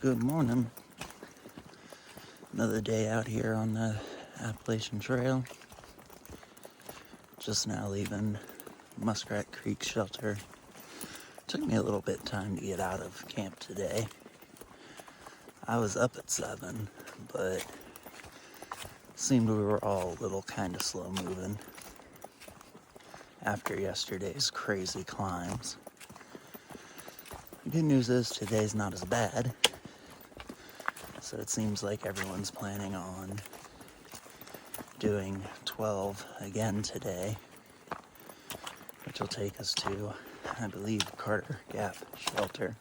Good morning. Another day out here on the Appalachian Trail. Just now leaving Muskrat Creek shelter. Took me a little bit of time to get out of camp today. I was up at 7, but seemed we were all a little kind of slow moving after yesterday's crazy climbs. The good news is today's not as bad. So it seems like everyone's planning on doing 12 again today, which will take us to, I believe, Carter Gap Shelter.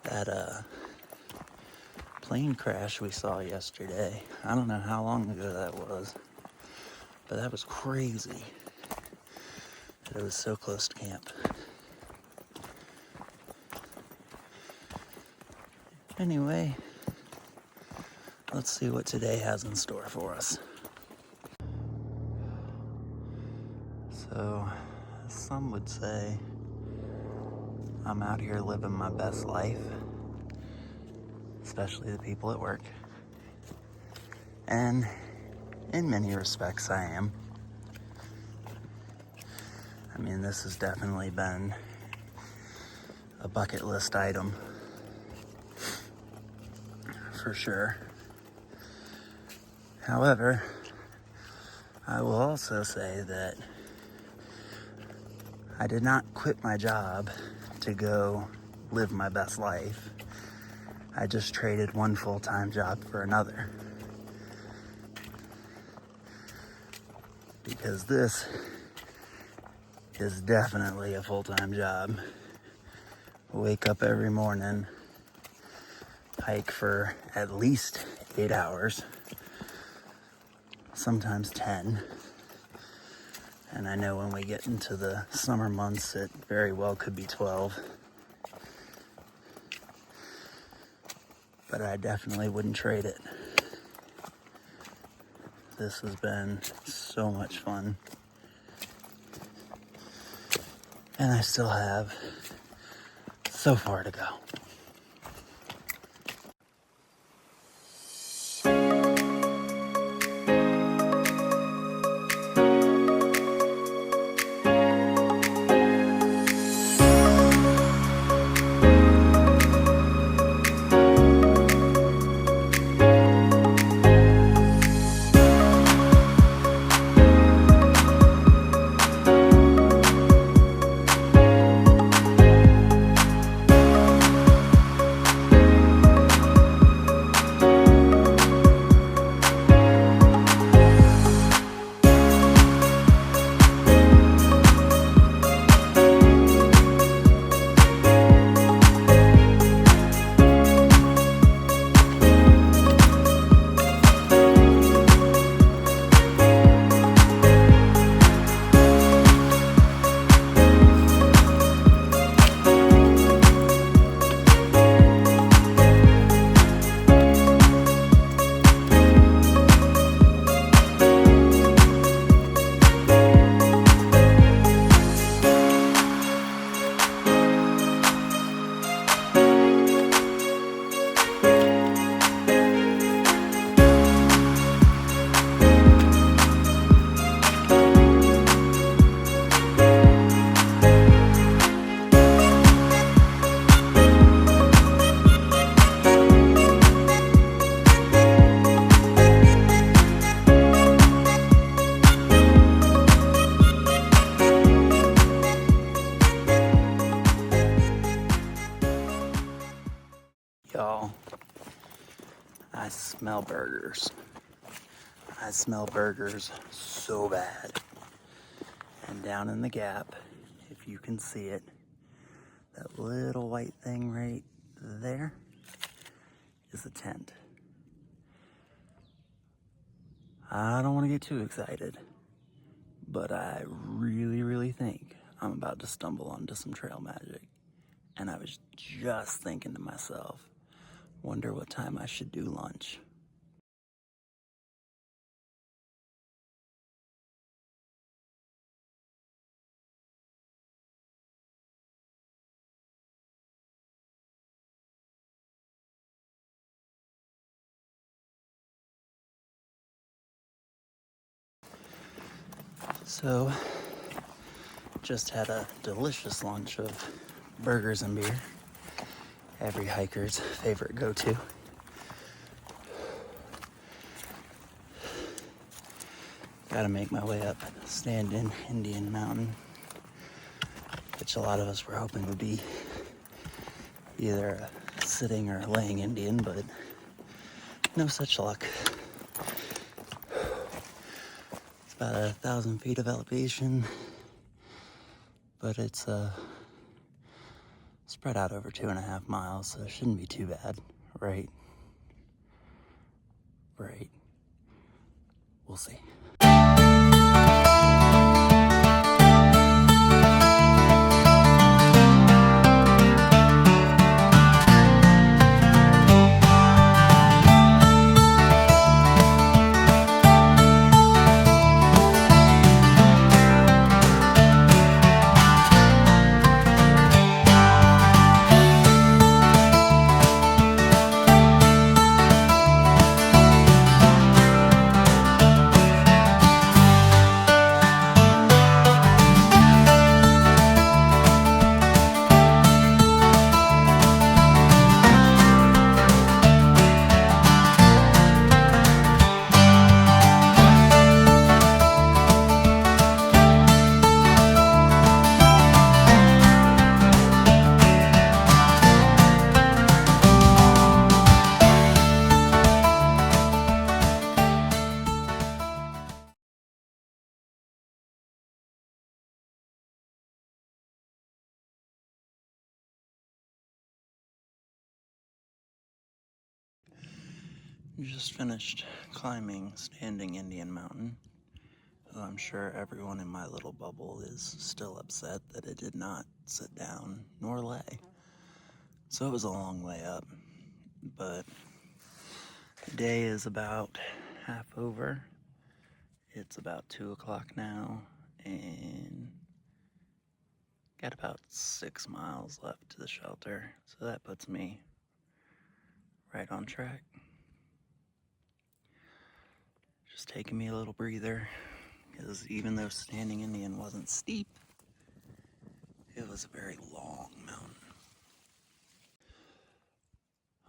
That plane crash we saw yesterday, I don't know how long ago that was, but that was crazy. It was so close to camp. Anyway, let's see what today has in store for us. So, some would say I'm out here living my best life, especially the people at work. And in many respects, I am. I mean, this has definitely been a bucket list item, for sure. However, I will also say that I did not quit my job to go live my best life. I just traded one full-time job for another. Because this is definitely a full-time job. Wake up every morning, hike for at least 8 hours, sometimes 10. And I know when we get into the summer months, it very well could be 12. But I definitely wouldn't trade it. This has been so much fun. And I still have so far to go. Y'all, I smell burgers. I smell burgers so bad. And down in the gap, if you can see it, that little white thing right there is a tent. I don't want to get too excited, but I really think I'm about to stumble onto some trail magic. And I was just thinking to myself, wonder what time I should do lunch. So, just had a delicious lunch of burgers and beer. Every hiker's favorite go-to. Gotta make my way up Standing Indian Mountain, which a lot of us were hoping would be either a sitting or a laying Indian, but no such luck. It's about 1,000 feet of elevation, but it's spread out over 2.5 miles, so it shouldn't be too bad, right? Right. We'll see. Just finished climbing Standing Indian Mountain. I'm sure everyone in my little bubble is still upset that it did not sit down nor lay. So it was a long way up, but the day is about half over. It's about 2 o'clock now, and got about 6 miles left to the shelter. So that puts me right on track. Just taking me a little breather, because even though Standing Indian wasn't steep, it was a very long mountain.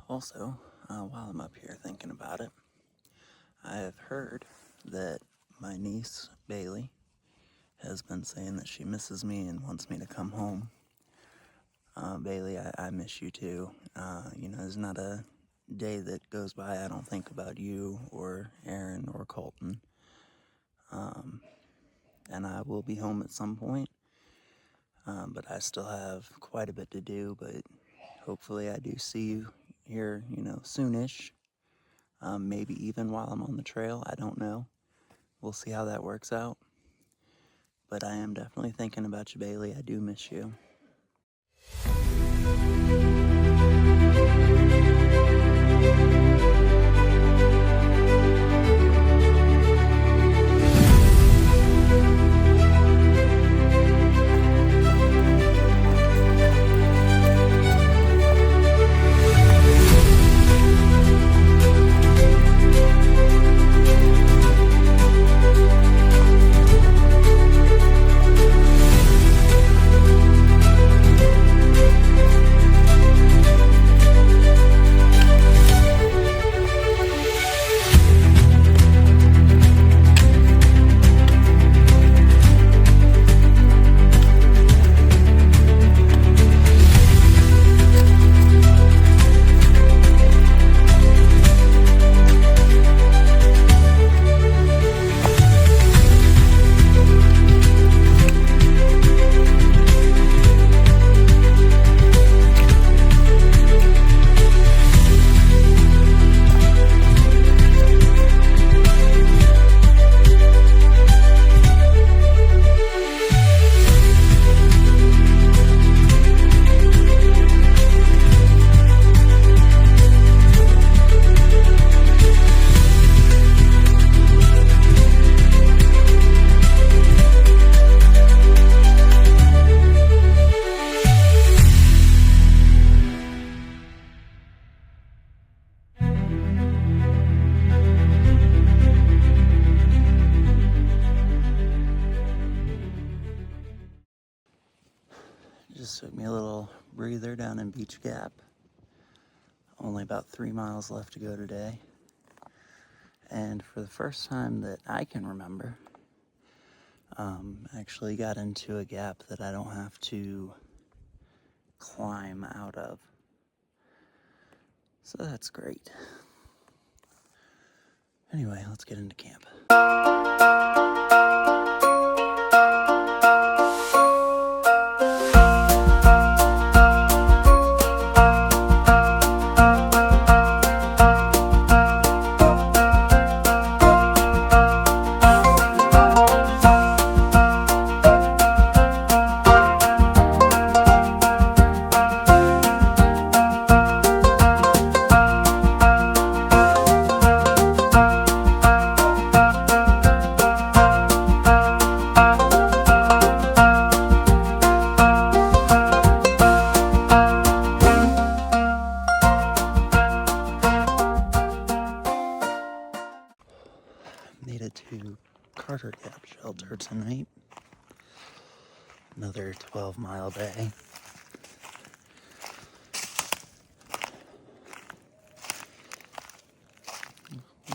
Also, while I'm up here thinking about it, I have heard that my niece, Bailey, has been saying that she misses me and wants me to come home. Bailey, I miss you too. There's not a day that goes by I don't think about you or Aaron or Colton. And I will be home at some point, but I still have quite a bit to do, but hopefully I do see you here, soonish. Maybe even while I'm on the trail, I don't know. We'll see how that works out. But I am definitely thinking about you, Bailey. I do miss you. breather down in Beach Gap. Only about 3 miles left to go today. And for the first time that I can remember, actually got into a gap that I don't have to climb out of. So that's great. Anyway, let's get into camp. Made it to Carter Gap Shelter tonight. Another 12-mile day.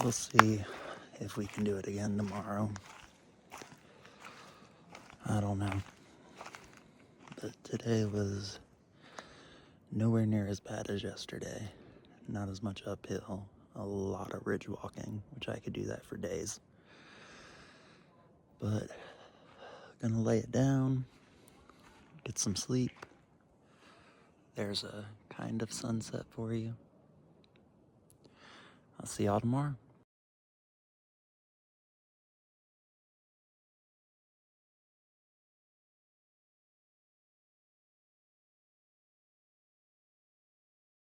We'll see if we can do it again tomorrow. I don't know. But today was nowhere near as bad as yesterday. Not as much uphill. A lot of ridge walking, which I could do that for days. But gonna lay it down, get some sleep. There's a kind of sunset for you. I'll see y'all tomorrow.